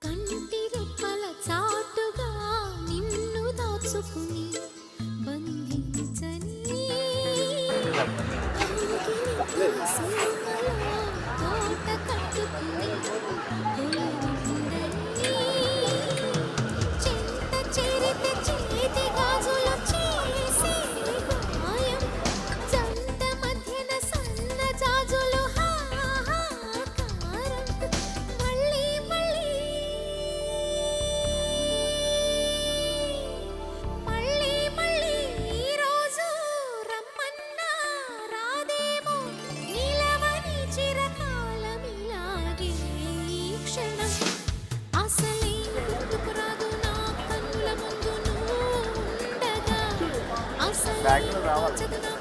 కంటి రెప్పల చాటుగా నిన్ను దాచుకుని బంధించని తోట కట్టుకుని చెంత చేరితే చేతి గాజులు చేసే గాయం జంట మధ్యన సన్న జాజులు హాహాకారం మళ్ళీ మళ్ళీ మళ్ళీ మళ్ళీ ఈ రోజు రమ్మన్నా రాదేమో నిలవని చిరకాలం ఇలాగే ఈ క్షణం అసలే గుర్తుకు రాదు నా కన్నుల ముందు నువ్వు ఉండగా అసలే తోచదు నా